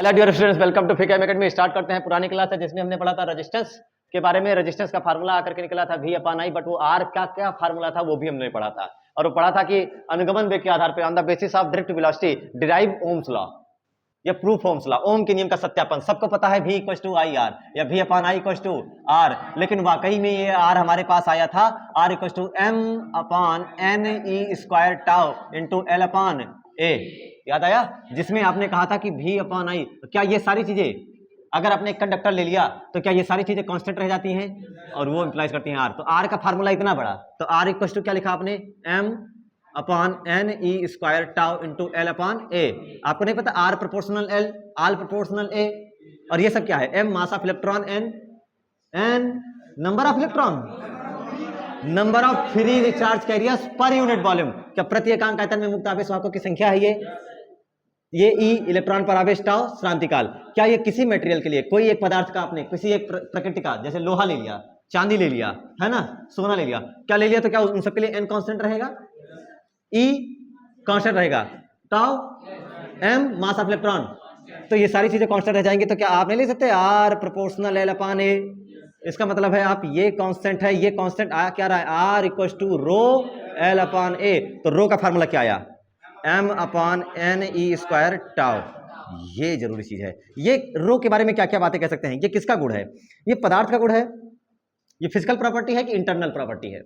Dear students, welcome to फिक academy. Start करते हैं पुरानी क्लास है जिसमें हमने पढ़ा था रेजिस्टेंस के बारे में। रेजिस्टेंस का फार्मूला आकर के निकला था V/I, बट वो R का क्या फार्मूला था वो भी हमने पढ़ा था। और वो पढ़ा था कि अनुगमन वेग के आधार पर on the basis of direct velocity derive Ohm's law या प्रूफ ओम्स लॉ, ओम के नियम का सत्यापन। सबको पता है V = IR या V/I = R, लेकिन वाकई में ये R हमारे पास आया था R = m/ne² tau into L/A। याद आया? जिसमें आपने कहा था कि V/I, क्या ये सारी चीजें अगर आपने एक कंडक्टर ले लिया तो क्या ये सारी चीजें कांस्टेंट रह जाती हैं और वो इंप्लाइज करती हैं R। तो R का फार्मूला इतना बड़ा, तो R = क्या लिखा आपने? m/ne² tau into L/A। आपको नहीं पता R proportional L, R proportional A, और ये सब क्या है? m mass of electron, n number of electron, number of free recharge carriers per unit volume. क्या प्रति एकांक आयतन में मुक्त आवेश वाहकों की संख्या है ये E इलेक्ट्रॉन पर आवेश टाउ क्रांतिकाल। क्या ये किसी मटेरियल के लिए, कोई एक पदार्थ का आपने किसी एक प्रकृति का, जैसे लोहा ले लिया, चांदी ले लिया, है ना, सोना ले लिया, क्या ले लिया, तो क्या उन सबके लिए n कांस्टेंट रहेगा, E कांस्टेंट रहेगा, tau m mass of electron, तो ये सारी चीजें कांस्टेंट रह जाएंगी। तो क्या आप नहीं लिख सकते R प्रोपोर्शनल L/A? इसका मतलब है आप ये कांस्टेंट है, ये कांस्टेंट आया क्या रहा है? R = ρ L/A। तो रो का फार्मूला क्या आया? m/ne² tau. ये जरूरी चीज है। ये रो के बारे में क्या क्या बातें कह सकते हैं? ये किसका गुण है? ये पदार्थ का गुण है? ये फिजिकल प्रॉपर्टी है कि इंटरनल प्रॉपर्टी है?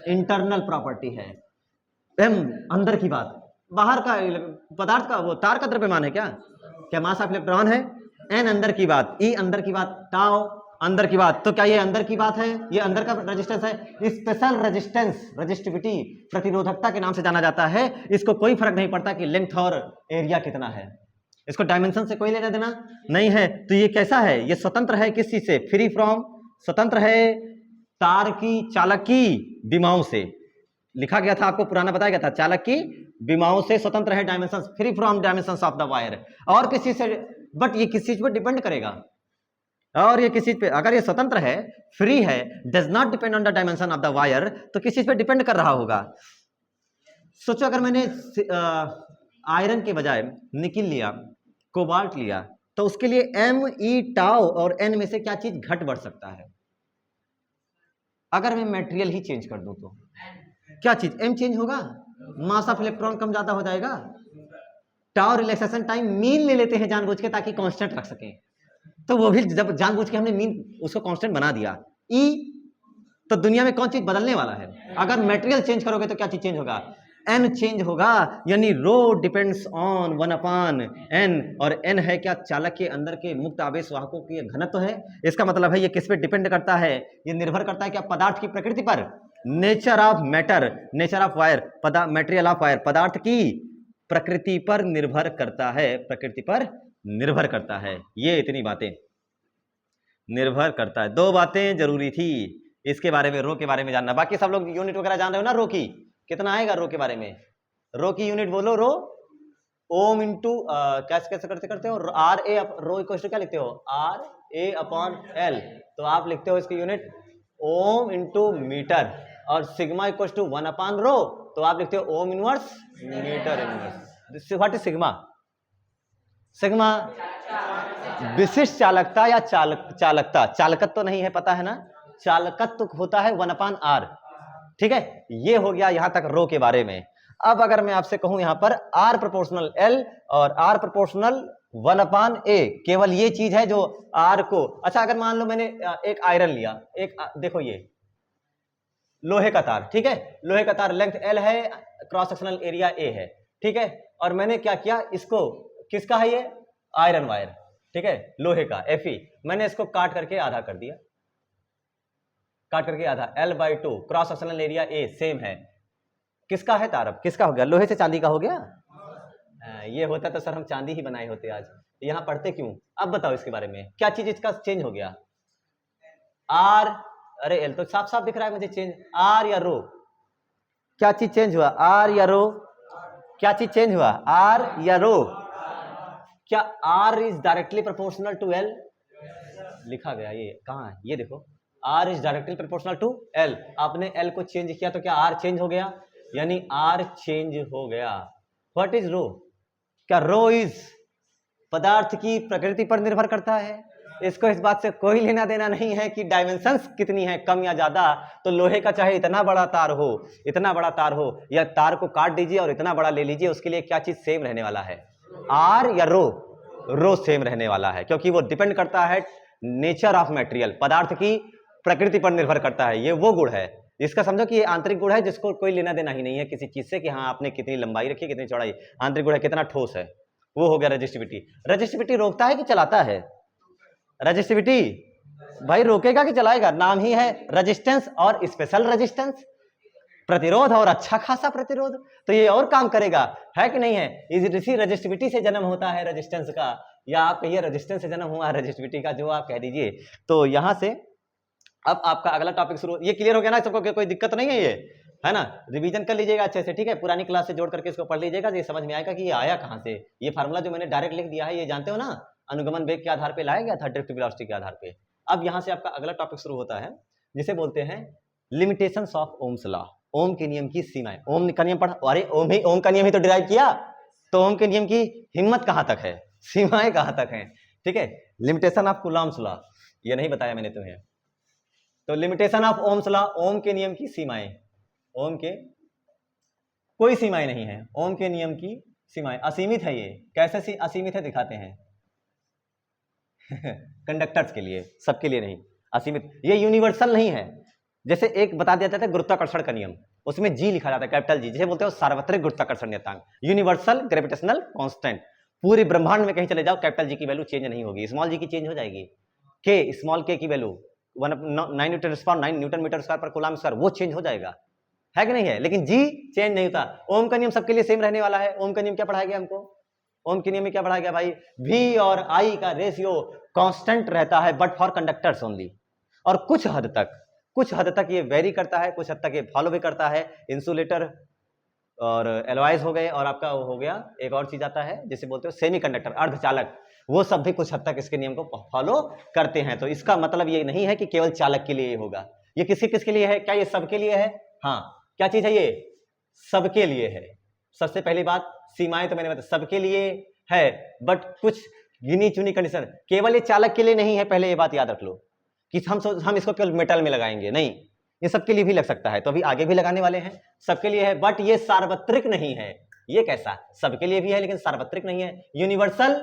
इंटरनल प्रॉपर्टी है। m अंदर की बात, बाहर का पदार्थ का, वो तार का द्रव्यमान है क्या? क्या मास ऑफ इलेक्ट्रॉन है? n अंदर की बात, E अंदर की बात, टाउ अंदर की बात। तो क्या ये अंदर की बात है? ये अंदर का रेजिस्टेंस है। स्पेशल रेजिस्टेंस, रेजिस्टिविटी, प्रतिरोधकता के नाम से जाना जाता है। इसको कोई फर्क नहीं पड़ता कि लेंथ और एरिया कितना है, इसको डायमेंशन से कोई लेना देना नहीं है। तो ये कैसा है? ये स्वतंत्र है किस चीज से? फ्री फ्रॉम, स्वतंत्र है तार की चालकी विमाओं से। लिखा गया था, आपको पुराना बताया गया था, चालक की विमाओं से स्वतंत्र है, dimension free from dimensions of the wire. और किस चीज से? बट ये किस चीज पर डिपेंड करेगा? और ये किस चीज पे? अगर ये स्वतंत्र है, फ्री है, does not depend on the dimension of the wire, तो किस चीज पे डिपेंड कर रहा होगा? सोचो अगर मैंने आयरन के बजाय निकिल लिया, कोबाल्ट लिया, तो उसके लिए m/e टाउ और n में से क्या चीज घट बढ़ सकता है? अगर मैं मटेरियल ही चेंज कर दूं तो क्या चीज? m चेंज होगा, मास ऑफ इलेक्ट्रॉन कम ज्यादा हो जाएगा, टाउ रिलैक्सेशन टाइम मीन ले लेते हैं जानबूझ के ताकि कांस्टेंट रख सकें। तो वो भी जब जानबूझ के हमने मीन उसको कांस्टेंट बना दिया E, तो दुनिया में कौन चीज बदलने वाला है? अगर मटेरियल चेंज करोगे तो क्या चीज चेंज होगा? n चेंज होगा, यानी रो डिपेंड्स ऑन 1/n। और n है क्या? चालक के अंदर के मुक्त आवेश वाहकों की घनत्व है। इसका मतलब है ये किस पे डिपेंड करता है? ये निर्भर करता है क्या? पदार्थ की प्रकृति पर, nature of matter, nature of wire, material of wire, पदार्थ की प्रकृति पर निर्भर करता है, प्रकृति पर निर्भर करता है। ये इतनी बातें निर्भर करता है। दो बातें जरूरी थी इसके बारे में, रो के बारे में जानना। बाकी सब लोग यूनिट वगैरह जान रहे हो ना? रो की कितना आएगा? रो के बारे में, रो की यूनिट बोलो। रो ओम इंटू कैसे कैसे करते हो? RA, रो इक्वल टू क्या लिखते हो? RA/L। तो आप लिखते हो इसकी यूनिट ओम इंटू मीटर, और सिग्मा इक्वल टू 1/रो, तो आप लिखते हो ohm inverse metre inverse. What is sigma? Sigma विशिष्ट चालकता या चालकता, चालकत्व तो नहीं है, पता है ना? चालकत्व होता है 1/R। ठीक है, ये हो गया यहां तक रो के बारे में। अब अगर मैं आपसे कहूं यहां पर R प्रोपोर्शनल L और R प्रोपोर्शनल 1/A, केवल ये चीज है जो R को, अच्छा अगर मान लो मैंने एक आयरन लिया, एक देखो ये लोहे का तार, ठीक है, लोहे का तार, लेंथ L है, क्रॉस सेक्शनल एरिया A है, ठीक है, और मैंने क्या किया, इसको, किसका है ये? आयरन वायर, ठीक है, लोहे का Fe, मैंने इसको काट करके आधा कर दिया, काट करके आधा, L/2, cross sectional area A same है, किसका है तार? अब किसका हो गया? लोहे से चांदी का हो गया। ये होता तो सर हम चांदी ही बनाए होते आज, यहां पढ़ते क्यों? अब बताओ इसके बारे में, क्या चीज इसका चेंज हो गया? R, अरे L तो साफ साफ दिख रहा है मुझे चेंज, R या रो? क्या चीज चेंज हुआ? R या रो? क्या चीज चेंज हुआ? R या रो? क्या R is directly proportional to L? लिखा गया, ये कहां है? ये देखो, R is directly proportional to L। आपने L को चेंज किया तो क्या R चेंज हो गया? यानी R चेंज हो गया। व्हाट इज रो? क्या रो इज पदार्थ की प्रकृति पर निर्भर करता है। इसको इस बात से कोई लेना देना नहीं है कि डायमेंशंस कितनी है, कम या ज्यादा। तो लोहे का चाहे इतना बड़ा तार हो, इतना बड़ा तार हो, या तार को काट दीजिए और इतना बड़ा ले लीजिए, उसके लिए क्या चीज सेम रहने वाला है? आर या रो? रो सेम रहने वाला है, क्योंकि वो डिपेंड करता है नेचर ऑफ मटेरियल, पदार्थ की प्रकृति पर निर्भर करता है। ये वो गुण है, इसका समझो कि ये आंतरिक गुण है जिसको कोई लेना देना ही नहीं है किसी चीज से कि हाँ आपने कितनी लंबाई रखी, कितनी चौड़ाई। आंतरिक गुण है कितना ठोस है, वो हो गया रेजिस्टिविटी। रेजिस्टिविटी रोकता है कि चलाता है? रेजिस्टिविटी भाई रोकेगा कि चलाएगा? नाम ही है रेजिस्टेंस और स्पेशल रेजिस्टेंस, प्रतिरोध और अच्छा खासा प्रतिरोध, तो ये और काम करेगा, है कि नहीं है? इसी रेजिस्टिविटी से जन्म होता है रेजिस्टेंस का, या आप कहिए रेजिस्टेंस से जन्म हुआ है रेजिस्टिविटी का, जो आप कह दीजिए। तो यहां से अब आपका अगला टॉपिक शुरू। ये क्लियर हो गया ना सबको? कोई दिक्कत नहीं है, ये है ना? रिवीजन कर लीजिएगा अच्छे से, ठीक है? पुरानी क्लास से जोड़ करके इसको पढ़ लीजिएगा, ये समझ में आएगा कि ये आया कहां से। ये फार्मूला जो मैंने डायरेक्ट लिख दिया है, ये जानते हो ना, अनुगमन वेग के आधार पे लाया गया था, ड्रिफ्ट वेलोसिटी के आधार पे। अब यहां से आपका अगला टॉपिक शुरू होता है, जिसे बोलते हैं लिमिटेशंस ऑफ ओम्स लॉ, ओम के नियम की सीमाएं। ओम का नियम पढ़ा, अरे ओम का नियम ही तो डिराइव किया, तो ओम के नियम की हिम्मत कहां तक है, सीमाएं कहां तक हैं, ठीक है? लिमिटेशन ऑफ कूलॉम्स लॉ, ये नहीं बताया मैंने तुम्हें। तो लिमिटेशन ऑफ ओम्स लॉ, ओम के नियम की सीमाएं। ओम के कोई सीमाएं नहीं है, ओम के नियम की सीमाएं असीमित है। ये कैसे असीमित है दिखाते हैं। कंडक्टर्स के लिए, सबके लिए नहीं, असीमित। ये यूनिवर्सल नहीं है। जैसे एक बता दिया जाता है गुरुत्वाकर्षण का नियम, उसमें जी लिखा जाता है, कैपिटल जी, जिसे बोलते हो सार्वत्रिक गुरुत्वाकर्षण नियतांक, यूनिवर्सल ग्रेविटेशनल कांस्टेंट। पूरे ब्रह्मांड में कहीं चले जाओ, कैपिटल जी की वैल्यू चेंज नहीं होगी, स्मॉल जी की चेंज हो जाएगी। के, स्मॉल के की वैल्यू 9 न्यूटन मीटर स्क्वायर पर कूलम स्क्वायर, वो चेंज हो जाएगा, है कि नहीं है? लेकिन जी चेंज नहीं होता। ओम का नियम सबके लिए सेम रहने वाला है। ओम का नियम क्या पढ़ाया गया हमको? ओम के नियम में क्या पढ़ाया गया भाई? V और I का रेशियो कांस्टेंट रहता है, बट फॉर कंडक्टर्स ओनली। और कुछ हद तक ये वेरी करता है, कुछ हद तक ये फॉलो भी करता है। इंसुलेटर और एलॉयज हो गए, और आपका हो गया एक और चीज आता है जिसे बोलते हो सेमीकंडक्टर, अर्धचालक, वो सब भी कुछ हद तक इसके नियम को फॉलो करते हैं। तो इसका मतलब ये नहीं है कि केवल चालक के लिए होगा। ये किसके लिए है? क्या ये सबके लिए है? हाँ, क्या चीज है ये? सबके लिए है। सबसे पहली बात, सीमाएं तो मैंने बताया सबके लिए है, बट कुछ गिनी चुनी कंडीशन, केवल ये चालक के लिए नहीं है। पहले ये बात याद रख लो कि हम इसको केवल मेटल में लगाएंगे, नहीं, ये सबके लिए भी लग सकता है। तो अभी आगे भी लगाने वाले हैं, सबके लिए है, बट ये सार्वत्रिक नहीं है। ये कैसा? सबके लिए भी है लेकिन सार्वत्रिक नहीं है, यूनिवर्सल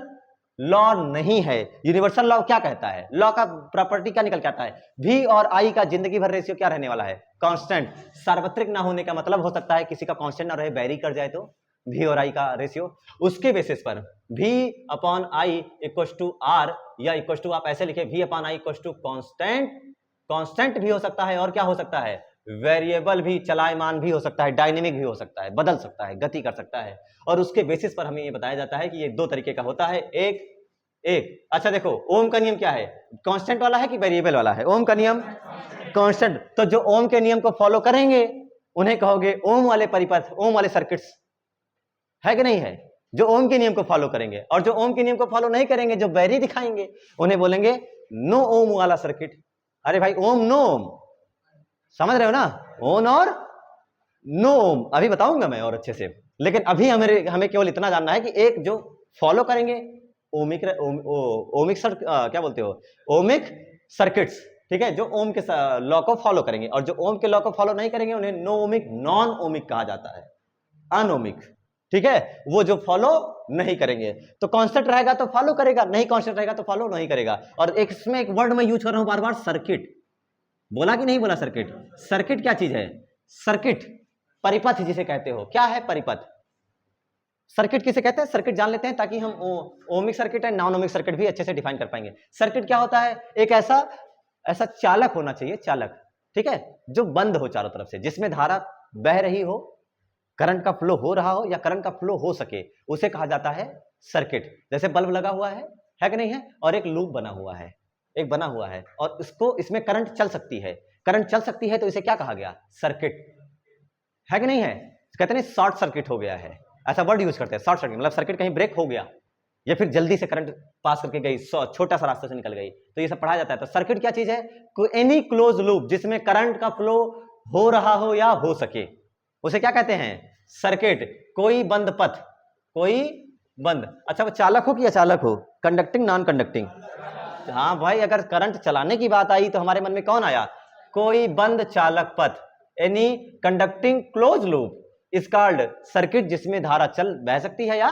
लॉ नहीं है। यूनिवर्सल लॉ क्या कहता है? लॉ का प्रॉपर्टी क्या निकल के आता है? V और I का जिंदगी भर रेशियो क्या रहने वाला है? कांस्टेंट। सार्वत्रिक ना होने का मतलब हो सकता है किसी का कांस्टेंट ना रहे, वेरी कर जाए, तो V और I का रेशियो उसके बेसिस पर V upon I equal to R, या इक्वल टू आप ऐसे लिखे V upon I equal to constant. Constant भी हो सकता है, और क्या हो सकता है? वेरिएबल भी, चलायमान भी हो सकता है, डायनेमिक भी हो सकता है, बदल सकता है, गति कर सकता है। और उसके बेसिस पर हमें ये बताया जाता है कि ये दो तरीके का होता है। एक अच्छा देखो, ओम का नियम क्या है? कांस्टेंट वाला है कि वेरिएबल वाला है? ओम का नियम कांस्टेंट। तो जो ओम के नियम को फॉलो करेंगे उन्हें कहोगे ओम वाले परिपथ, ओम वाले सर्किट्स, है कि नहीं है? जो ओम के नियम को फॉलो करेंगे, और जो ओम के नियम को फॉलो नहीं करेंगे, जो वेरी दिखाएंगे, उन्हें बोलेंगे नो ओम वाला सर्किट। अरे भाई, ओम नो ओम, समझ रहे हो ना? ओम और नो ओम अभी बताऊंगा मैं और अच्छे से, लेकिन अभी हमें केवल इतना जानना है कि एक जो फॉलो करेंगे ओमिक क्या बोलते हो, ओमिक सर्किट्स, ठीक है, जो ओम के लॉ को फॉलो करेंगे, और जो ओम के लॉ को फॉलो नहीं करेंगे उन्हें नो ओमिक, नॉन ओमिक कहा जाता है, अनोमिक, ठीक है, वो जो फॉलो नहीं करेंगे। तो कांस्टेंट रहेगा तो फॉलो करेगा, नहीं कांस्टेंट रहेगा तो फॉलो नहीं करेगा। और एक इसमें एक वर्ड मैं यूज कर रहा हूं बार बार, सर्किट। बोला कि नहीं बोला सर्किट? सर्किट क्या चीज है? सर्किट परिपथ जिसे कहते हो। क्या है परिपथ? सर्किट किसे कहते हैं? सर्किट जान लेते हैं ताकि हम ओमिक सर्किट है, नॉन ओमिक सर्किट भी अच्छे से डिफाइन कर पाएंगे। सर्किट क्या होता है? एक ऐसा चालक होना चाहिए, चालक, ठीक है, जो बंद हो चारों तरफ से, जिसमें धारा बह रही हो, करंट का फ्लो हो रहा हो, या करंट का फ्लो हो सके, उसे कहा जाता है सर्किट। जैसे बल्ब लगा हुआ है कि नहीं है, और एक लूप बना हुआ है, और इसमें करंट चल सकती है, तो इसे क्या कहा गया? सर्किट, है कि नहीं है? कहते हैं शॉर्ट सर्किट हो गया है, ऐसा वर्ड यूज करते हैं, शॉर्ट सर्किट मतलब सर्किट कहीं ब्रेक हो गया, या फिर जल्दी से करंट पास करके गई, छोटा सा रास्ते से निकल गई, तो ये सब पढ़ाया जाता है। तो सर्किट क्या चीज है? एनी क्लोज लूप जिसमें करंट का फ्लो हो रहा हो या हो सके, उसे क्या कहते हैं? सर्किट। कोई बंद बंद। अच्छा वो चालक हो कि अचालक हो, कंडक्टिंग नॉन कंडक्टिंग? हाँ भाई, अगर करंट चलाने की बात आई तो हमारे मन में कौन आया? कोई बंद चालक पथ, any conducting close loop is called circuit, जिसमें धारा चल बह सकती है। या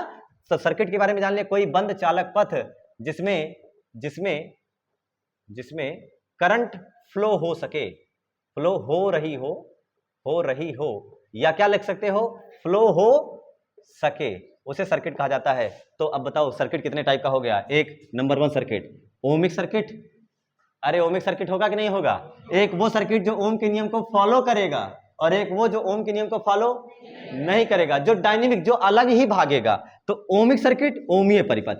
तो सर्किट के बारे में जान ले, कोई बंद चालक पथ जिसमें जिसमें जिसमें करंट फ्लो हो सके, फ्लो हो रही हो, या क्या लिख सकते हो, फ्लो हो सके, उसे सर्किट कहा जाता है। तो अब बताओ सर्किट कितने टाइप का हो गया? एक नंबर 1 सर्किट ओमिक सर्किट। अरे ओमिक सर्किट होगा कि नहीं होगा? एक वो सर्किट जो ओम के नियम को फॉलो करेगा, और एक वो जो ओम के नियम को फॉलो नहीं करेगा, जो डायनेमिक, जो अलग ही भागेगा। तो ओमिक सर्किट, ओमीय परिपथ,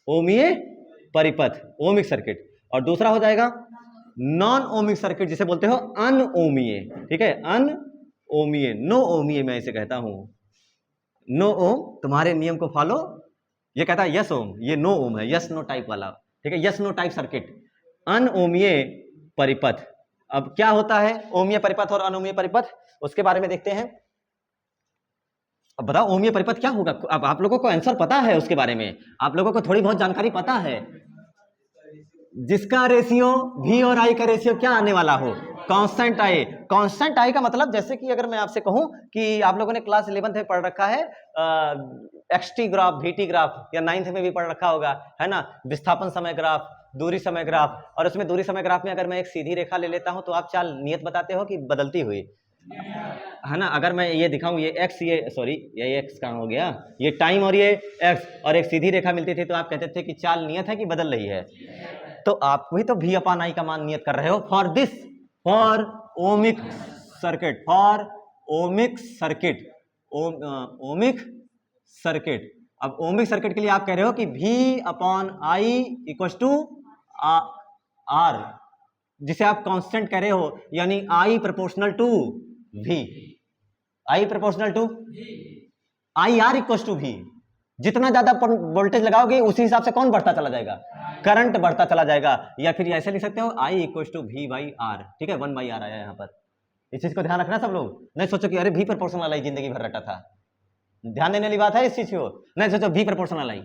ओमीय परिपथ, ओमिक सर्किट। और दूसरा हो जाएगा नॉन ओमिक सर्किट, जिसे बोलते हो अनओमीय। ठीक है, अनओमीय, नो ओमीय मैं इसे कहता हूं। नो ओम, तुम्हारे नियम को फॉलो, ये कहता है यस ओम, ये नो ओम है, यस नो टाइप वाला। ठीक है, यस नो टाइप सर्किट, अनओमीय परिपथ। अब क्या होता है ओमीय परिपथ और अनओमीय परिपथ, उसके बारे में देखते हैं। अब बताओ ओमीय परिपथ क्या होगा? अब आप लोगों को आंसर पता है उसके बारे में, आप लोगों को थोड़ी बहुत जानकारी पता है। जिसका रेशियो भी और आई का रेशियो क्या आने वाला हो? Constant I. कांस्टेंट आई का मतलब, जैसे कि अगर मैं आपसे कहूं कि आप लोगों ने क्लास 11th में पढ़ रखा है एक्सटी ग्राफ, वीटी ग्राफ, या 9th में भी पढ़ रखा होगा, है ना, विस्थापन समय ग्राफ, दूरी समय ग्राफ। और उसमें दूरी समय ग्राफ में अगर मैं एक सीधी रेखा ले लेता हूं तो आप चाल नियत बताते हो कि बदलती हुई, है ना। अगर मैं ये दिखाऊं, ये एक्स, ये सॉरी ये एक्स कहाँ हो गया, ये टाइम और ये एक्स, और एक सीधी रेखा मिलती थी तो आप कहते थे कि चाल नियत है कि बदल रही है। तो आप वही तो भी अपान आई का मान नियत कर रहे हो for this, for ohmic circuit, for ohmic circuit, ohmic circuit. अब ओमिक सर्किट के लिए आप कह रहे हो कि V upon I equal to R, जिसे आप कांस्टेंट कह रहे हो, यानी आई proportional to V, I proportional to I R equal to V. जितना ज्यादा वोल्टेज लगाओगे उसी हिसाब से कौन बढ़ता चला जाएगा? करंट बढ़ता चला जाएगा। या फिर ऐसे लिख सकते हो I equal to V by R. ठीक है, 1 बाई आर आया यहाँ पर। इस चीज को ध्यान रखना सब लोग, नहीं सोचो कि अरे भी प्रोपोर्शनल वाला ही जिंदगी भर रटा था। ध्यान देने वाली बात है इस चीज को, नहीं सोचो भी प्रोपोर्शनल वाला ही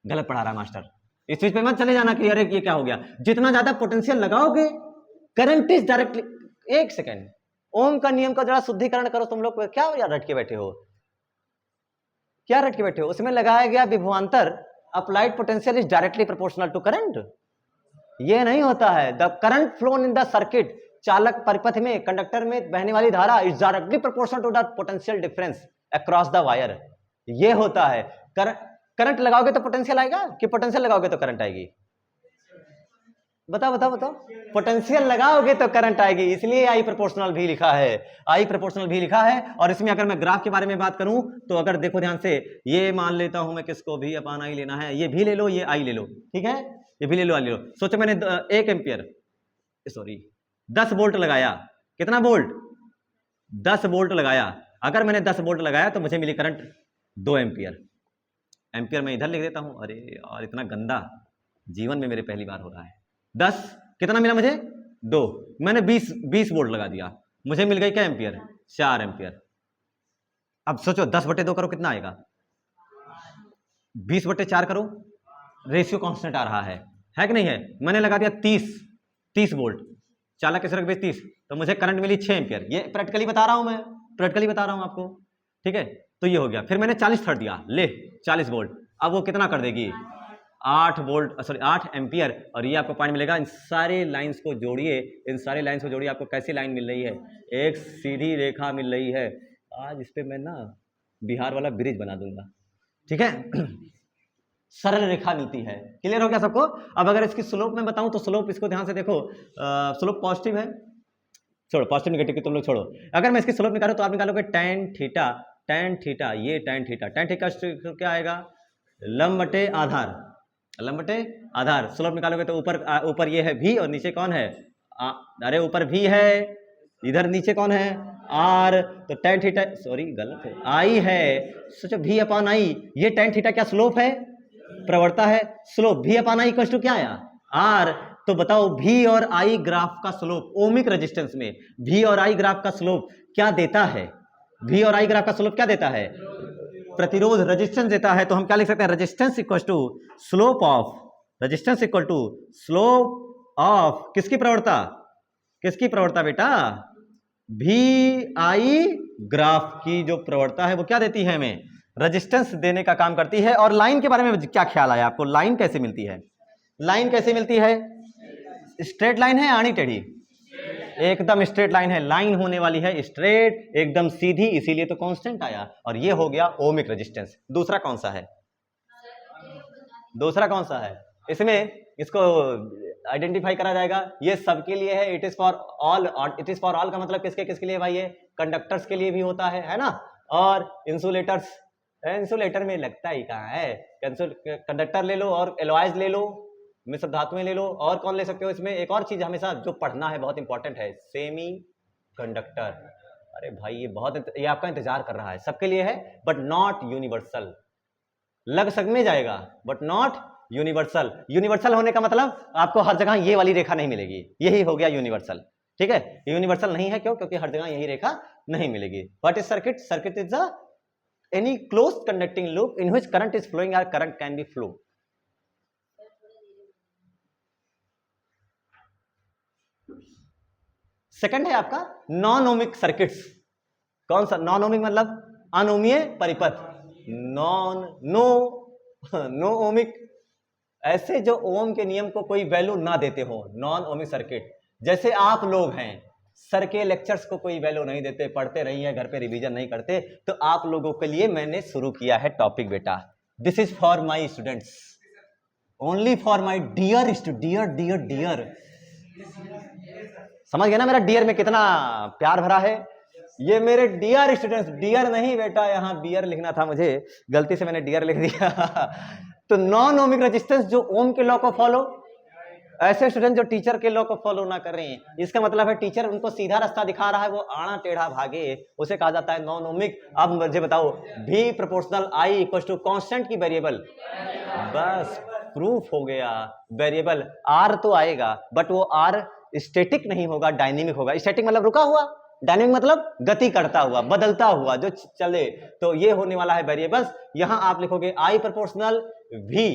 गलत पढ़ा रहा है मास्टर। इस चीज पे मत चले जाना कि अरे ये क्या हो गया। जितना ज्यादा पोटेंशियल लगाओगे करंट इज डायरेक्टली, एक सेकेंड, ओम का नियम का जरा शुद्धिकरण करो तुम लोग। क्या यार रट के बैठे हो, क्या रट के बैठे हो? उसमें लगाया गया विभवांतर, applied potential is directly proportional to current. ये नहीं होता है। The current flown in the circuit, चालक परिपथ में, कंडक्टर में बहने वाली धारा is directly proportional to the potential difference across the wire. ये होता है। करंट लगाओगे तो पोटेंशियल आएगा कि पोटेंशियल लगाओगे तो करंट आएगी? बताओ बताओ बताओ। पोटेंशियल लगाओगे तो करंट आएगी, इसलिए आई प्रोपोर्शनल भी लिखा है, आई प्रोपोर्शनल भी लिखा है। और इसमें अगर मैं ग्राफ के बारे में बात करूं तो अगर देखो ध्यान से, ये मान लेता हूं मैं किसको, भी अपान आई लेना है, ये भी ले लो, ये आई ले लो, ठीक है, ये भी ले लो, आई ले लो। सोचो मैंने 1 एम्पियर, सॉरी 10 वोल्ट लगाया, कितना वोल्ट? 10 वोल्ट लगाया। अगर मैंने 10 वोल्ट लगाया तो मुझे मिली करंट 2 एम्पियर। एम्पियर मैं इधर लिख देता हूं, अरे यार इतना गंदा जीवन में मेरे पहली बार हो रहा है। 10 कितना मिला मुझे? 2। मैंने 20 वोल्ट लगा दिया, मुझे मिल गई क्या एम्पियर? 4 एम्पियर। अब सोचो 10/2 करो कितना आएगा? 20/4 करो, रेशियो कांस्टेंट आ रहा है कि नहीं है? मैंने लगा दिया 30 वोल्ट, चालक के सिर्फ 30, तो मुझे करंट मिली 6 एम्पियर। ये प्रैक्टिकली बता रहा हूं मैं, प्रैक्टिकली बता रहा हूं आपको, ठीक है। तो ये हो गया। फिर मैंने 40 थर्ड दिया, ले 40 वोल्ट। अब वो कितना कर देगी? 8 वोल्ट, सॉरी 8 एम्पियर। और ये आपको पॉइंट मिलेगा। इन सारे लाइंस को जोड़िए, इन सारे लाइंस को जोड़िए, आपको कैसी लाइन मिल रही है? एक सीधी रेखा मिल रही है। आज इस पे मैं ना बिहार वाला ब्रिज बना दूंगा, ठीक है। सरल रेखा मिलती है। क्लियर हो गया सबको? अब अगर इसकी स्लोप में बताऊं तो स्लोप, इसको ध्यान से देखो, स्लोप पॉजिटिव है, छोड़ो पॉजिटिव नेगेटिव की तुम लोग छोड़ो। अगर मैं इसकी स्लोप निकालूं तो आप निकालोगे tan थीटा, ये tan थीटा क्या आएगा? लंब बटे आधार, लंब बटे आधार। स्लोप निकालोगे तो ऊपर ये है v और नीचे कौन है? अरे ऊपर v है, इधर नीचे कौन है? r। तो tan थीटा, सॉरी गलत है, i है। सोचो v अपान i, ये tan थीटा क्या स्लोप है? प्रवणता है। Slope v upon i equal to क्या आया? r। तो बताओ v और i ग्राफ का स्लोप, ओमिक रेजिस्टेंस में v और i ग्राफ का स्लोप क्या देता है? v और i ग्राफ का स्लोप क्या देता है? प्रतिरोध रेजिस्टेंस देता है, तो हम क्या लिख सकते हैं, resistance equal to slope of, resistance equal to slope of किसकी प्रवणता, किसकी प्रवणता बेटा, भी आई ग्राफ की जो प्रवणता है वो क्या देती है, हमें रेजिस्टेंस देने का काम करती है। और लाइन के बारे में क्या ख्याल आया आपको, लाइन कैसे मिलती है, लाइन कैसे मिलती है, स्ट्रेट लाइन है आड़ी टेढ़ी, एकदम स्ट्रेट लाइन है, लाइन होने वाली है स्ट्रेट एकदम सीधी, इसीलिए तो कांस्टेंट आया। और ये हो गया ओमिक रेजिस्टेंस। दूसरा कौन सा है, दूसरा कौन सा है, इसमें इसको आइडेंटिफाई करा जाएगा, ये सबके लिए है, it is for all. It is for all का मतलब किसके किसके लिए भाई, ये कंडक्टर्स के लिए भी होता है ना, और इंसुलेटर्स, इंसुलेटर में लगता ही कहाँ है, कंडक्टर ले लो और एलॉयज ले लो, मिश्र धातुएं ले लो, और कौन ले सकते हो इसमें, एक और चीज हमेशा जो पढ़ना है बहुत इंपॉर्टेंट है, सेमी कंडक्टर। अरे भाई ये बहुत, ये आपका इंतजार कर रहा है, सबके लिए है बट नॉट यूनिवर्सल, लग सक में जाएगा बट नॉट यूनिवर्सल। यूनिवर्सल होने का मतलब आपको हर जगह ये वाली रेखा नहीं मिलेगी, यही हो गया यूनिवर्सल, ठीक है। यूनिवर्सल नहीं है क्यों, क्योंकि हर जगह यही रेखा नहीं मिलेगी। What is circuit, circuit is a any closed conducting loop in which current is flowing और current can be flow. Second है आपका नॉन ओमिक सर्किट्स। कौन सा नॉन ओमिक, मतलब अनोमीय परिपथ, नॉन नो ओमिक, ऐसे जो ओम के नियम को कोई वैल्यू ना देते हो, नॉन ओमिक सर्किट। जैसे आप लोग हैं, सर के लेक्चर्स को कोई वैल्यू नहीं देते, पढ़ते रहिए, घर पे रिवीजन नहीं करते, तो आप लोगों के लिए मैंने शुरू किया है टॉपिक बेटा, this is for my students, only for my dear dear dear dear. समझ गए ना मेरा डियर में कितना प्यार भरा है, ये मेरे डियर स्टूडेंट्स, डियर नहीं बेटा, यहाँ बियर लिखना था मुझे, गलती से मैंने डियर लिख दिया। तो नॉन ओमिक रेजिस्टेंस जो ओम के लॉ को फॉलो, ऐसे स्टूडेंट जो टीचर के लॉ को फॉलो ना कर रहे हैं, इसका मतलब है टीचर उनको सीधा रास्ता दिखा रहा है, वो आड़ा टेढ़ा भागे, उसे कहा जाता है नॉन ओमिक। अब मुझे बताओ, V proportional I equal to constant की वेरिएबल, बस प्रूफ हो गया। वेरिएबल आर तो आएगा बट वो आर स्टैटिक नहीं होगा, डायनेमिक होगा। स्टैटिक मतलब रुका हुआ, डायनेमिक मतलब गति करता हुआ, बदलता हुआ, जो चले। तो ये होने वाला है वेरिएबल्स। यहां आप लिखोगे I proportional V,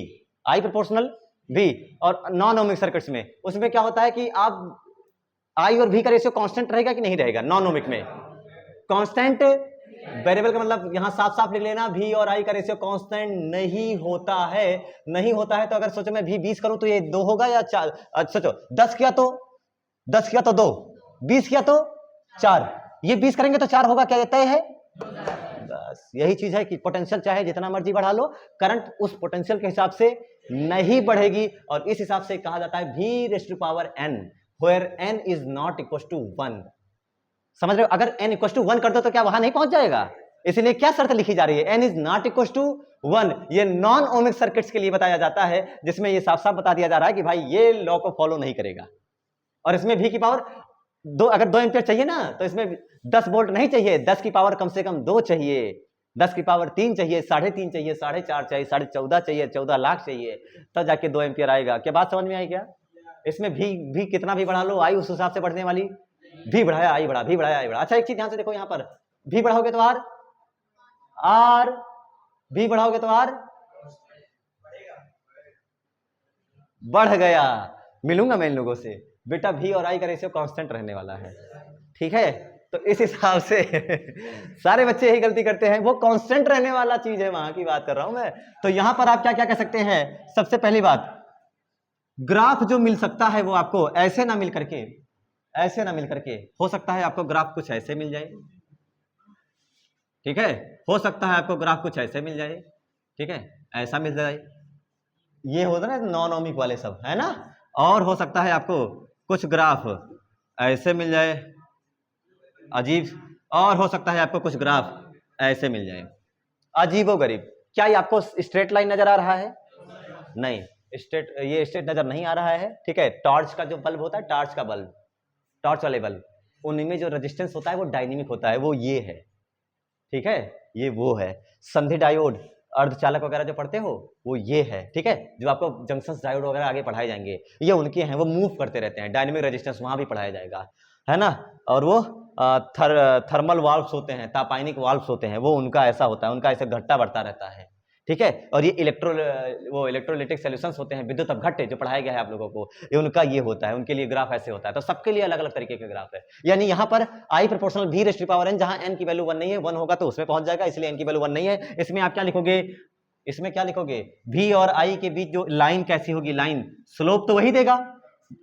I proportional V. और नॉन ओमिक सर्किट्स में उसमें क्या होता है कि आप आई और वी का रेशियो कांस्टेंट रहेगा कि नहीं रहेगा, नॉन ओमिक में कांस्टेंट। वेरिएबल का मतलब यहां साफ साफ लिख लेना, भी और आई का रेशियो कांस्टेंट नहीं होता है, नहीं होता है। तो अगर सोचो मैं भी 20 करूं तो ये 2 होगा या 4, सोचो 10 किया तो 2, 20 किया तो 4, ये 20 करेंगे तो 4 होगा, क्या ये तय है। बस यही चीज है कि पोटेंशियल चाहे जितना मर्जी बढ़ा लो, करंट उस पोटेंशियल के हिसाब से नहीं बढ़ेगी। और इस हिसाब से कहा जाता है v raise to power n, where n is not equal to 1। समझ रहे हो, अगर n इक्वल टू 1 कर दो तो क्या वहां नहीं पहुंच जाएगा। इसलिए क्या शर्त लिखी जा रही है, n is not equal to 1। ये नॉन ओमिक सर्किट्स के लिए बताया जाता है, जिसमें ये साफ साफ बता दिया जा रहा है कि भाई ये लॉ को फॉलो नहीं करेगा। और इसमें v की पावर 2, अगर 2 एम्पियर चाहिए ना, तो इसमें 10 वोल्ट नहीं चाहिए, 10 की पावर कम से कम 2 चाहिए, 10 की पावर 3 चाहिए, 3.5 चाहिए, 4.5 चाहिए, 14.5 चाहिए, 14 लाख चाहिए, तब जाके 2 एम्पियर आएगा। क्या बात समझ में आई क्या। इसमें भी कितना भी बढ़ा लो, आई उस हिसाब से बढ़ने वाली, भी बढ़ाया आई बढ़ा, भी बढ़ाया आई बढ़ा। अच्छा एक चीज ध्यान से देखो, यहाँ पर भी बढ़ाओगे तो आर, भी बढ़ाओगे तो आर बढ़ गया। मिलूंगा मैं इन लोगों से बेटा, भी और आई का रेशियो कांस्टेंट रहने वाला है, ठीक है। तो इस हिसाब से सारे बच्चे यही गलती करते हैं, वो कांस्टेंट रहने वाला चीज है, वहां की बात कर रहा हूं मैं। तो यहां पर आप क्या क्या कह सकते हैं, सबसे पहली बात, ग्राफ जो मिल सकता है वो आपको ऐसे ना मिल करके, ऐसे ना मिल करके, हो सकता है आपको ग्राफ कुछ ऐसे मिल जाए, ठीक है। हो सकता है आपको ग्राफ कुछ ऐसे मिल जाए, ठीक है, ऐसा मिल जाए, ये होता है ना नॉन ओमिक वाले सब, है ना। और हो सकता है आपको कुछ ग्राफ ऐसे मिल जाए, अजीब। और हो सकता है आपको कुछ ग्राफ ऐसे मिल जाए, अजीबोगरीब। क्या ये आपको स्ट्रेट लाइन नजर आ रहा है, नहीं, स्ट्रेट, ये स्ट्रेट नजर नहीं आ रहा है, ठीक है। टॉर्च का जो बल्ब होता है, टॉर्च का बल्ब, टॉर्च वाले बल्ब, उनमें जो रेजिस्टेंस होता है वो डायनेमिक होता है, वो ये है, ठीक है, ये वो है। संधि डायोड, अर्धचालक वगैरह जो पढ़ते हो वो ये है, ठीक है। जो आपको जंक्शन डायोड वगैरह आगे पढ़ाए जाएंगे, ये उनके हैं, वो मूव करते रहते हैं, डायनेमिक रेजिस्टेंस वहां भी पढ़ाया जाएगा। है ना। और वो थर्मल वाल्व्स होते हैं, तापायनिक वाल्व्स होते हैं, वो उनका ऐसा होता है, उनका ऐसे घटता बढ़ता रहता है, ठीक है। और ये इलेक्ट्रोलिटिक सॉल्यूशंस होते हैं, विद्युत अपघट्य जो पढ़ाया गया है आप लोगों को, ये उनका ये होता है, उनके लिए ग्राफ ऐसे होता है। तो सबके लिए अलग अलग तरीके का ग्राफ है। यानी यहाँ पर I proportional V raise to power n, जहां n की वैल्यू 1 नहीं है, 1 होगा तो उसमें पहुंच जाएगा, इसलिए n की वैल्यू 1 नहीं है। इसमें आप क्या लिखोगे, इसमें क्या लिखोगे, V और I के बीच जो लाइन कैसी होगी, लाइन स्लोप तो वही देगा।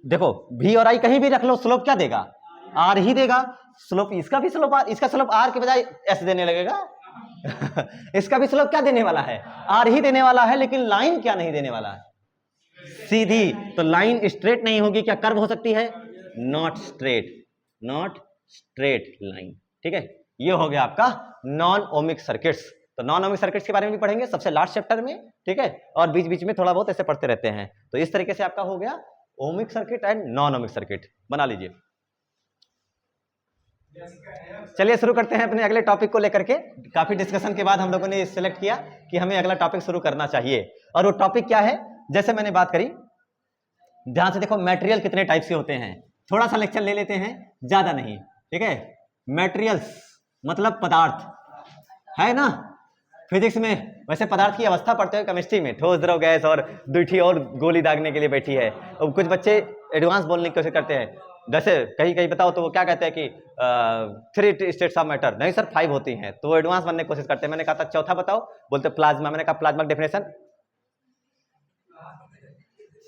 देखो V और I कहीं भी रख लो, स्लोप क्या देगा, R ही देगा। स्लोप इसका भी स्लोप, इसका स्लोप R के बजाय S देने लगेगा इसका भी स्लोप क्या देने वाला है, R ही देने वाला है, लेकिन लाइन क्या नहीं देने वाला है, सीधी। तो लाइन स्ट्रेट नहीं होगी, क्या कर्व हो सकती है, not straight, not straight line, ठीक है। ये हो गया आपका नॉन ओमिक सर्किट्स। तो नॉन ओमिक सर्किट्स के बारे में भी पढ़ेंगे सबसे लास्ट चैप्टर में, ठीक है, और बीच बीच में थोड़ा बहुत ऐसे पढ़ते रहते हैं। तो इस तरीके से आपका हो गया ohmic circuit and non ohmic circuit, बना लीजिए। चलिए शुरू करते हैं अपने अगले टॉपिक को लेकर के। काफी डिस्कशन के बाद हम लोगों ने सिलेक्ट किया कि हमें अगला टॉपिक शुरू करना चाहिए, और वो टॉपिक क्या है, जैसे मैंने बात करी, ध्यान से देखो, मटेरियल कितने टाइप से होते हैं, थोड़ा सा लेक्चर ले लेते हैं, ज्यादा नहीं, ठीक है। मटेरियल्स मतलब पदार्थ, है ना। फिजिक्स में वैसे पदार्थ की अवस्था पढ़ते हो, केमिस्ट्री में ठोस, द्रव, गैस, और दूठी और गोली दागने के लिए बैठी है। और कुछ बच्चे एडवांस बोलने की कोशिश करते हैं, जैसे कहीं कहीं बताओ तो वो क्या कहते हैं कि 3 स्टेट्स ऑफ मैटर, नहीं सर 5 होती हैं, तो वो एडवांस बनने की कोशिश करते हैं। मैंने कहा था चौथा बताओ, बोलते प्लाज्मा, मैंने कहा प्लाज्मा डेफिनेशन,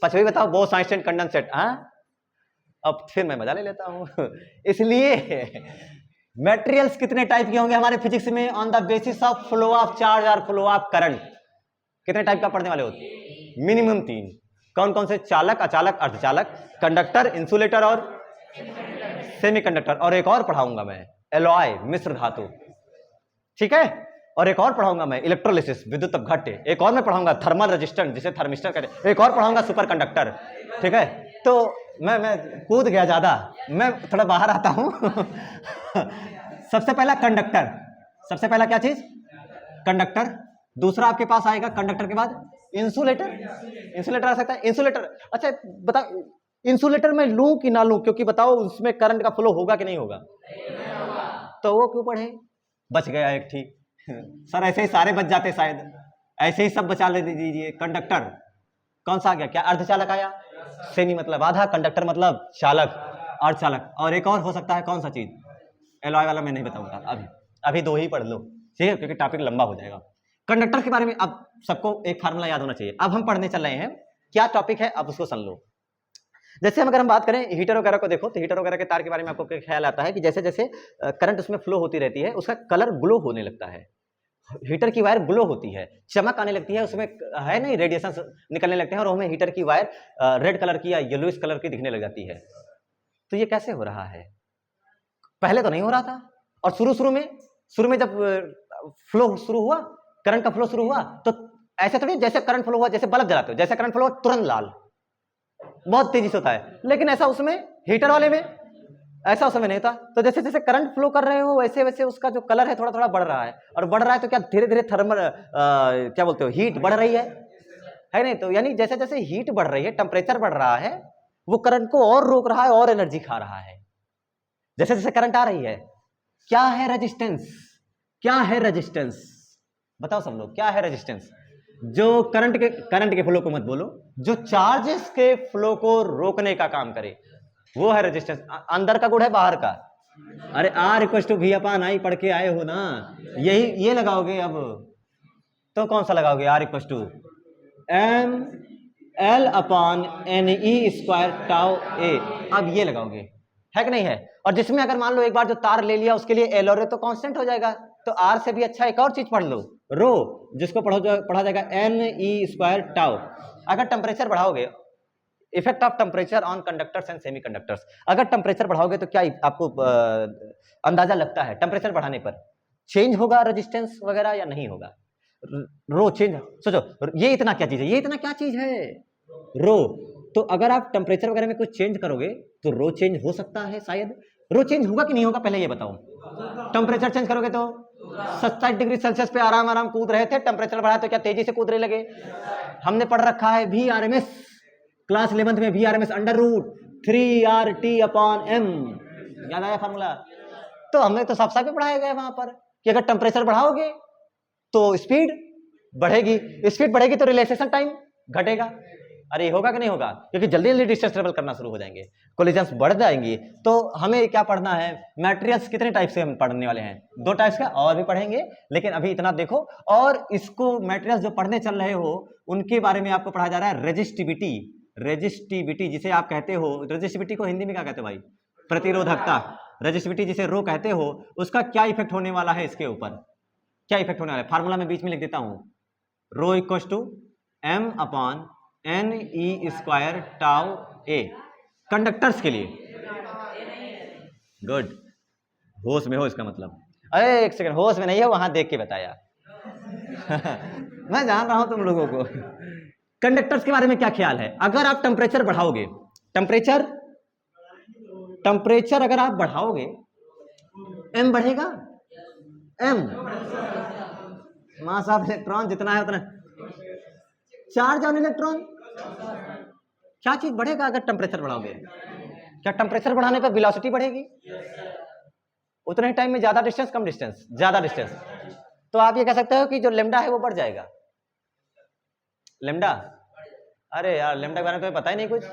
पांचवी बताओ, बोस, आइंस्टाइन, कंडेंसेट। अब फिर मैं मजा ले लेता हूं इसलिए मटेरियल्स कितने टाइप के होंगे हमारे फिजिक्स में, on the basis of flow of charge और फ्लो ऑफ करंट, कितने टाइप का पढ़ने वाले होते हैं, मिनिमम 3। कौन कौन से, चालक, अचालक, अर्धचालक, कंडक्टर, इंसुलेटर और सेमीकंडक्टर। और एक और पढ़ाऊंगा मैं, एलॉय, मिश्र धातु, ठीक है। और एक और पढ़ाऊंगा मैं, इलेक्ट्रोलिसिस, विद्युत अपघट्य। एक और मैं पढ़ाऊंगा थर्मल रेजिस्टेंस, जिसे थर्मिस्टर कहते हैं। एक और पढ़ाऊंगा सुपर कंडक्टर, ठीक है। तो मैं कूद गया ज्यादा, मैं थोड़ा बाहर आता हूं सबसे पहला कंडक्टर, सबसे पहला क्या चीज, कंडक्टर। दूसरा आपके पास आएगा कंडक्टर के बाद इंसुलेटर, इंसुलेटर आ सकता है, इंसुलेटर। अच्छा बताओ, इंसुलेटर में लूं कि ना लूं, क्योंकि बताओ उसमें करंट का फ्लो होगा कि नहीं होगा, तो वो क्यों पढ़े, बच गया एक, ठीक सर ऐसे ही सारे बच जाते शायद, ऐसे ही सब बचा ले दीजिए। कंडक्टर कौन सा आ गया, क्या अर्धचालक आया, सेमी मतलब आधा, कंडक्टर मतलब चालक, अर्धचालक। और एक और हो सकता है कौन सा चीज, एलॉय वाला मैं नहीं बताऊंगा अभी, अभी 2 ही पढ़ लो, ठीक है, क्योंकि टॉपिक लंबा हो जाएगा। कंडक्टर के बारे में अब सबको एक फार्मूला याद होना चाहिए। अब हम पढ़ने चल रहे हैं, क्या टॉपिक है अब उसको सुन लो। जैसे अगर हम बात करें हीटर वगैरह को, देखो तो हीटर वगैरह के तार के बारे में आपको ख्याल आता है कि जैसे जैसे करंट उसमें फ्लो होती रहती है, उसका कलर ग्लो होने लगता है। हीटर की वायर ग्लो होती है, चमक आने लगती है, उसमें है नहीं रेडिएशन निकलने लगते हैं, और हमें हीटर की वायर रेड कलर की या येलोइश कलर की दिखने लग जाती है। तो ये कैसे हो रहा है, पहले तो नहीं हो रहा था। और शुरू में जब फ्लो शुरू हुआ, करंट का फ्लो शुरू हुआ, तो ऐसे थोड़ी जैसे करंट फ्लो हुआ, जैसे बल्ब जलाते हो, जैसे करंट फ्लो हुआ तुरंत लाल, बहुत तेजी से होता है। लेकिन ऐसा उसमें हीटर वाले में ऐसा उस समय नहीं था। तो जैसे जैसे करंट फ्लो कर रहे हो, वैसे वैसे उसका जो कलर है थोड़ा थोड़ा बढ़ रहा है, और बढ़ रहा है तो क्या धीरे धीरे थर्मल क्या बोलते हो, हीट बढ़ रही है नहीं। तो यानी जैसे जैसे हीट बढ़ रही है, टेम्परेचर बढ़ रहा है, वो करंट को और रोक रहा है और एनर्जी खा रहा है। जैसे जैसे करंट आ रही है, क्या है रेजिस्टेंस, क्या है रेजिस्टेंस, बताओ सब लोग, क्या है रेजिस्टेंस, जो करंट के फ्लो को मत बोलो, जो चार्जेस के फ्लो को रोकने का काम करे, वो है रेजिस्टेंस। अंदर का गुण है बाहर का, अरे R = V/I पढ़ के आए हो ना, यही ये लगाओगे। अब तो कौन सा लगाओगे, R = mL/NE²τA, अब ये लगाओगे, है कि नहीं है। और जिसमें अगर मान लो एक बार जो तार ले लिया, उसके लिए L और A तो कांस्टेंट हो जाएगा। तो R से भी अच्छा एक और चीज पढ़ लो, रो, जिसको पढ़ा जाएगा NE²τ। अगर टेम्परेचर बढ़ाओगे, effect of temperature on conductors and semiconductors, अगर टेम्परेचर बढ़ाओगे तो क्या आपको अंदाजा लगता है, टेम्परेचर बढ़ाने पर चेंज होगा रेजिस्टेंस वगैरह या नहीं होगा, रो चेंज। सोचो ये इतना क्या चीज है, ये इतना क्या चीज है, रो। तो अगर आप टेम्परेचर वगैरह में कुछ चेंज करोगे तो रो चेंज हो सकता है, शायद। रो चेंज होगा कि नहीं होगा, पहले ये बताओ। टेम्परेचर चेंज करोगे तो 27 डिग्री सेल्सियस पे आराम आराम कूद रहे थे, टेम्परेचर बढ़ाया तो क्या तेजी से कूदने लगे। हमने पढ़ रखा है VRMS, क्लास 11th में VRMS √3RT/m, याद आया फार्मूला? तो हमें तो साफ साफ ही पढ़ाया गया वहां पर कि अगर टेम्परेचर बढ़ाओगे तो स्पीड बढ़ेगी, स्पीड बढ़ेगी तो रिलैक्सेशन टाइम घटेगा। अरे होगा कि नहीं होगा? क्योंकि जल्दी जल्दी डिस्टेंस ट्रेवल करना शुरू हो जाएंगे, कोलिजन्स बढ़ जाएंगी। तो हमें क्या पढ़ना है? मैटेरियल्स कितने टाइप से हम पढ़ने वाले हैं? 2 टाइप्स का, और भी पढ़ेंगे, लेकिन अभी इतना देखो। और इसको मैटेरियल्स जो पढ़ने चल रहे हो उनके बारे में आपको पढ़ाया जा रहा है रेजिस्टिविटी। रेजिस्टिविटी जिसे आप कहते हो, रेजिस्टिविटी को हिंदी में क्या कहते हो भाई? प्रतिरोधकता। रेजिस्टिविटी जिसे रो कहते हो, उसका क्या इफेक्ट होने वाला है इसके ऊपर? क्या इफेक्ट होने वाला है? फार्मूला में बीच में लिख देता हूं, rho equals to m upon N E square tau A, conductors के लिए। गुड, होश में हो इसका मतलब। अरे एक सेकंड, होश में नहीं हो, वहां देख के बताया। मैं जान रहा हूं तुम लोगों को। कंडक्टर्स के बारे में क्या ख्याल है? अगर आप टेम्परेचर बढ़ाओगे, टेम्परेचर अगर आप बढ़ाओगे, m बढ़ेगा, m मास ऑफ इलेक्ट्रॉन जितना है उतना चार्ज ऑन इलेक्ट्रॉन। क्या चीज बढ़ेगा अगर टेम्परेचर बढ़ाओगे? क्या टेम्परेचर बढ़ाने पर वेलोसिटी बढ़ेगी? उतने ही टाइम में ज्यादा डिस्टेंस, कम डिस्टेंस? ज्यादा डिस्टेंस। तो आप ये कह सकते हो कि जो लेमडा है वो बढ़ जाएगा। लेमडा, अरे यार लेमडा के बारे में तुम्हें पता ही नहीं कुछ।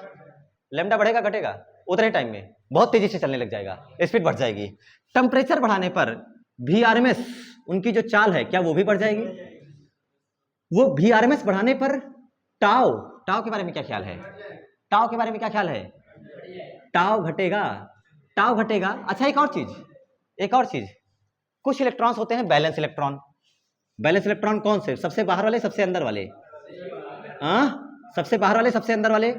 लेमडा बढ़ेगा घटेगा? उतने टाइम में बहुत तेजी से चलने लग जाएगा, स्पीड बढ़ जाएगी। टेम्परेचर बढ़ाने पर VRMS उनकी जो चाल है क्या वो भी बढ़ जाएगी? वो VRMS बढ़ाने पर टाउ, टाउ के बारे में क्या ख्याल है? टाउ के बारे में क्या ख्याल है? टाउ घटेगा, टाउ घटेगा। अच्छा एक और चीज, कुछ इलेक्ट्रॉन्स होते हैं बैलेंस इलेक्ट्रॉन। बैलेंस इलेक्ट्रॉन कौन से? सबसे बाहर वाले, सबसे अंदर वाले? सबसे बाहर वाले, सबसे अंदर वाले?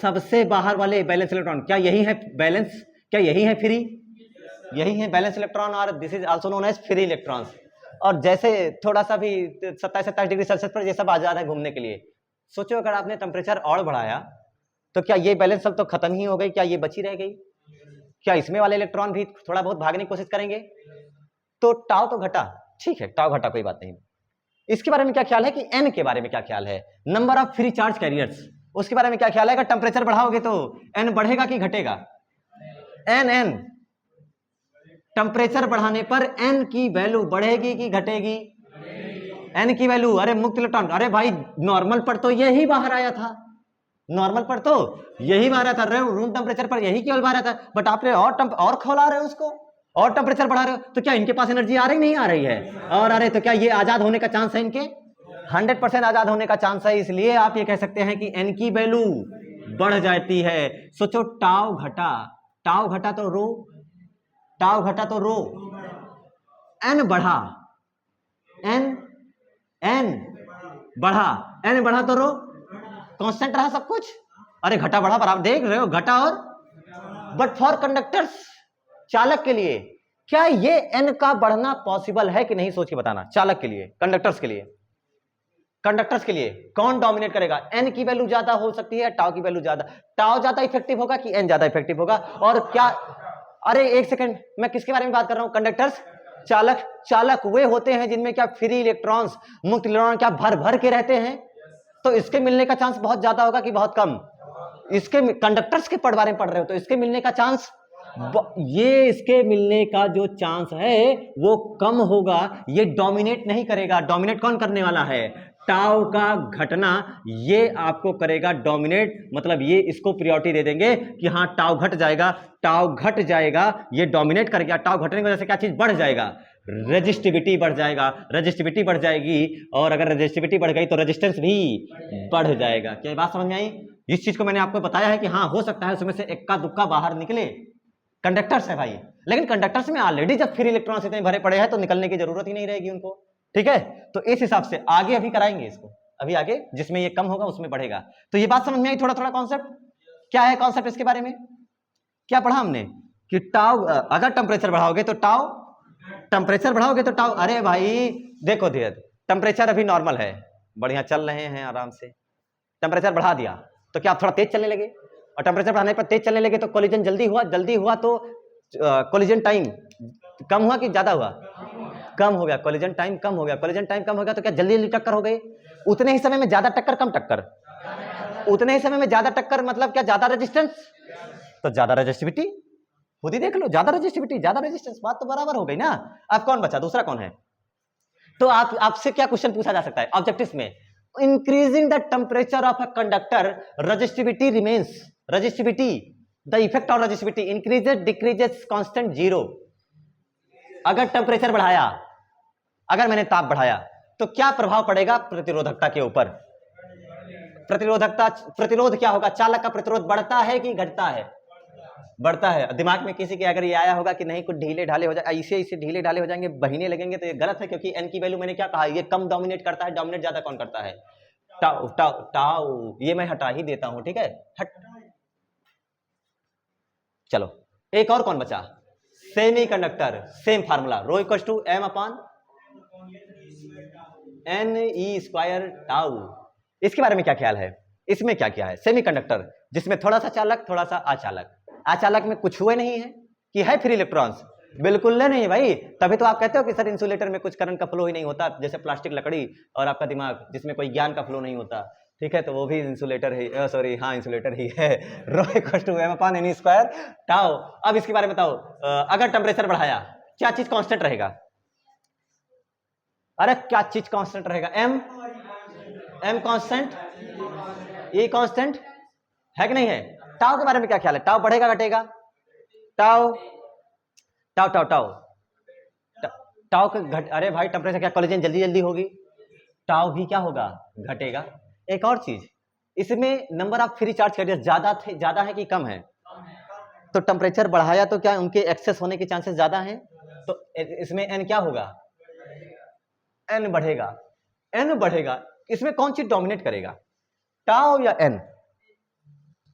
सबसे बाहर वाले बैलेंस इलेक्ट्रॉन। क्या यही है बैलेंस? क्या यही है फ्री? यही है बैलेंस इलेक्ट्रॉन, और this is also known as free electrons. और जैसे थोड़ा सा भी 27-27 डिग्री सेल्सियस पर ये सब आजाद है घूमने के लिए। सोचो अगर आपने टेम्परेचर और बढ़ाया तो क्या ये बैलेंस सब तो खत्म ही हो गई? क्या ये बची रह गई? क्या इसमें वाले इलेक्ट्रॉन भी थोड़ा बहुत भागने की कोशिश करेंगे? तो टाउ तो घटा, ठीक है, टाउ घटा, कोई बात नहीं। इसके बारे में क्या ख्याल है कि एन के बारे में क्या ख्याल है? Number of free charge carriers, उसके बारे में क्या ख्याल है? अगर टेम्परेचर बढ़ाओगे तो एन बढ़ेगा कि घटेगा? एन टेम्परेचर बढ़ाने पर एन की वैल्यू बढ़ेगी कि घटेगी? एन की वैल्यू, अरे मुक्त इलेक्ट्रॉन, अरे भाई नॉर्मल पर तो यही बाहर आया था, नॉर्मल पर तो यही बाहर आया था, रूम टेम्परेचर पर यही केवल बाहर आया था। बट आपने और खोला रहे हो उसको, और टेम्परेचर बढ़ा रहे हो, तो क्या इनके पास एनर्जी आ रही नहीं आ रही है? और अरे तो क्या ये आजाद होने का चांस है इनके? 100% आजाद होने का चांस है। इसलिए आप ये कह सकते हैं कि एन की वैल्यू बढ़ जाती है। सोचो टाउ घटा, टाउ घटा तो रो, टाउ घटा तो रो, एन बढ़ा, एन बढ़ा, एन बढ़ा तो रो कांस्टेंट रहा सब कुछ। अरे घटा बढ़ा बराबर, देख रहे हो, घटा और। बट फॉर कंडक्टर्स, चालक के लिए क्या ये एन का बढ़ना पॉसिबल है कि नहीं? सोच के बताना। चालक के लिए, कंडक्टर्स के लिए, कंडक्टर्स के लिए कौन डोमिनेट करेगा? एन की वैल्यू ज्यादा हो सकती है, टाउ की वैल्यू ज्यादा। टाउ ज्यादा इफेक्टिव होगा कि एन ज्यादा इफेक्टिव होगा? और क्या, अरे एक सेकंड, मैं किसके बारे में बात कर रहा हूं? कंडक्टर्स, चालक। चालक वे होते हैं जिनमें क्या फ्री इलेक्ट्रॉन्स, मुक्त इलेक्ट्रॉन क्या भर भर के रहते हैं। तो इसके मिलने का चांस बहुत ज्यादा होगा कि बहुत कम? इसके कंडक्टर्स के बारे में पढ़ रहे हो तो इसके मिलने का चांस, ये इसके मिलने का जो चांस है वो कम होगा। ये डोमिनेट नहीं करेगा। डोमिनेट कौन करने वाला है? टाउ का घटना ये आपको करेगा डोमिनेट। मतलब ये इसको प्रायोरिटी दे देंगे कि हाँ टाउ घट जाएगा, टाउ घट जाएगा, ये डोमिनेट कर गया। टाउ घटने की वजह से क्या चीज बढ़ जाएगा? रेजिस्टिविटी बढ़ जाएगा, रेजिस्टिविटी बढ़ जाएगी। और अगर रेजिस्टिविटी बढ़ गई तो रेजिस्टेंस भी बढ़ जाएगा। क्या बात समझ में आई? इस चीज को मैंने आपको बताया है कि हाँ हो सकता है उसमें से इक्का दुक्का बाहर निकले। कंडक्टर्स है भाई, लेकिन कंडक्टर्स में ऑलरेडी जब फ्री इलेक्ट्रॉन्स इतने भरे पड़े हैं तो निकलने की जरूरत ही नहीं रहेगी उनको। ठीक है, तो इस हिसाब से आगे अभी कराएंगे इसको, अभी आगे जिसमें ये कम होगा उसमें बढ़ेगा। तो ये बात समझ में आई? थोड़ा थोड़ा कॉन्सेप्ट क्या है, कॉन्सेप्ट इसके बारे में क्या पढ़ा हमने कि टाउ, अगर टेम्परेचर बढ़ाओगे तो टाउ, टेम्परेचर बढ़ाओगे तो टाउ। अरे भाई देखो धीरज, टेम्परेचर अभी नॉर्मल है, बढ़िया चल रहे हैं आराम से। टेम्परेचर बढ़ा दिया तो क्या आप थोड़ा तेज चलने लगे? और टेम्परेचर बढ़ाने पर तेज चलने लगे तो कोलिजन जल्दी हुआ तो कोलिजन टाइम कम हुआ कि ज्यादा हुआ? कम हो गया। कोलिजन टाइम कम हो गया, कोलिजन टाइम कम हो गया तो क्या जल्दी जल्दी टक्कर हो गई? उतने ही समय में ज्यादा टक्कर, कम टक्कर? उतने ही समय में ज्यादा टक्कर, मतलब क्या ज्यादा रेजिस्टेंस तो ज्यादा रेजिस्टिविटी। खुद ही देख लो, ज्यादा रेजिस्टिविटी ज्यादा रेजिस्टेंस, बात तो बराबर हो गई ना। अब कौन बचा, दूसरा कौन है? तो आपसे क्या क्वेश्चन पूछा जा सकता है ऑब्जेक्टिव्स में? Increasing the temperature of a conductor resistivity remains, resistivity the effect of resistivity increases decreases constant zero. अगर टेम्परेचर बढ़ाया, अगर मैंने ताप बढ़ाया तो क्या प्रभाव पड़ेगा प्रतिरोधकता के ऊपर? प्रतिरोधकता, प्रतिरोध क्या होगा, चालक का प्रतिरोध बढ़ता है कि घटता है? बढ़ता है। दिमाग में किसी के अगर ये आया होगा कि नहीं कुछ ढीले ढाले हो जाए, ऐसे ऐसे ढीले ढाले हो जाएंगे, महीने लगेंगे, तो ये गलत है, क्योंकि एन की वैल्यू मैंने क्या कहा, ये कम डोमिनेट करता है, डोमिनेट ज्यादा कौन करता है? Tau tau tau. ये मैं हटा ही देता हूं, ठीक है, हट। चलो एक और कौन बचा, semiconductor. Same formula, rho equals to M upon N E square tau. इसके बारे में क्या ख्याल है? इसमें क्या क्या है? सेमीकंडक्टर जिसमें थोड़ा सा चालक थोड़ा सा अचालक। अचालक में कुछ हुए नहीं है कि है फ्री इलेक्ट्रॉन्स? बिल्कुल नहीं भाई, तभी तो आप कहते हो कि सर इंसुलेटर में कुछ करंट का फ्लो ही नहीं होता, जैसे प्लास्टिक लकड़ी और आपका दिमाग जिसमें कोई ज्ञान का फ्लो नहीं होता, ठीक है, तो वो भी इंसुलेटर ही, सॉरी हाँ इंसुलेटर ही है। Rho equals to M upon N square tau. अब इसके बारे में बताओ, अगर टेम्परेचर बढ़ाया क्या चीज कांस्टेंट रहेगा? अरे क्या चीज कांस्टेंट रहेगा? M, m constant, A constant है कि नहीं है? टाउ के बारे में क्या ख्याल है, टाउ बढ़ेगा घटेगा? Tau tau tau tau tau का घट, अरे भाई टेम्परेचर क्या कोलिजन जल्दी जल्दी होगी, टाउ भी क्या होगा, घटेगा। एक और चीज, इसमें number of free charge carriers ज्यादा है कि कम है? तो टेम्परेचर बढ़ाया तो क्या उनके एक्सेस होने के चांसेस ज्यादा हैं, तो इसमें एन क्या होगा, एन बढ़ेगा, एन बढ़ेगा। इसमें कौन चीज डोमिनेट करेगा, टाउ या एन?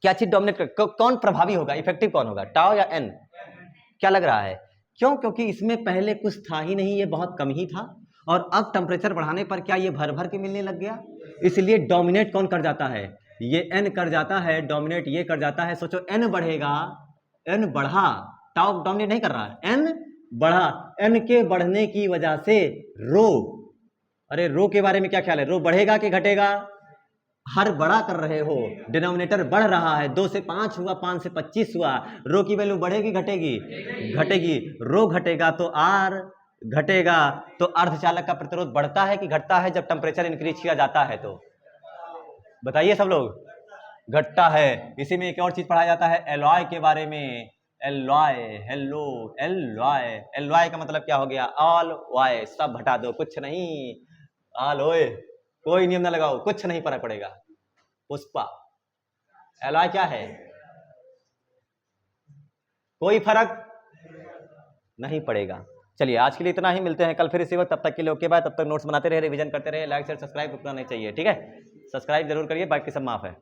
क्या चीज डोमिनेट कर, कौन प्रभावी होगा, इफेक्टिव कौन होगा, टाउ या एन? क्या लग रहा है? क्यों? क्योंकि इसमें पहले कुछ था ही नहीं, ये बहुत कम ही था, और अब टेम्परेचर बढ़ाने पर क्या ये भर भर के मिलने लग गया, इसलिए डोमिनेट कौन कर जाता है, ये एन कर जाता है, डोमिनेट ये कर जाता है। सोचो एन बढ़ेगा, एन बढ़ा, टाउ डोमिनेट नहीं कर रहा है, एन बढ़ा, एन के बढ़ने की वजह से रो, अरे रो के बारे में क्या ख्याल है, रो बढ़ेगा कि घटेगा? हर बड़ा कर रहे हो, डिनोमिनेटर बढ़ रहा है, 2 से 5 हुआ, 5 से 25 हुआ, रो की वैल्यू बढ़ेगी घटेगी? घटेगी। रो घटेगा तो आर घटेगा, तो अर्धचालक का प्रतिरोध बढ़ता है कि घटता है जब टेम्परेचर इंक्रीज किया जाता है? तो बताइए सब लोग, घटता है। इसी में एक और चीज पढ़ाया जाता है एलॉय के बारे में, एलॉय, हेलो एलॉय, एलॉय का मतलब क्या हो गया, ऑल वाय, सब हटा दो, कुछ नहीं, ऑल ओए, कोई नियम ना लगाओ, कुछ नहीं फर्क पड़ेगा। पुष्पा, एलॉय क्या है, कोई फर्क नहीं पड़ेगा। चलिए आज के लिए इतना ही, मिलते हैं कल फिर इसी वक्त, तब तक के लिए ओके बाय। तब तक नोट्स बनाते रहे, रिवीजन करते रहे, लाइक शेयर सब्सक्राइब रुकना नहीं चाहिए, ठीक है, सब्सक्राइब जरूर करिए, बाकी सब माफ है।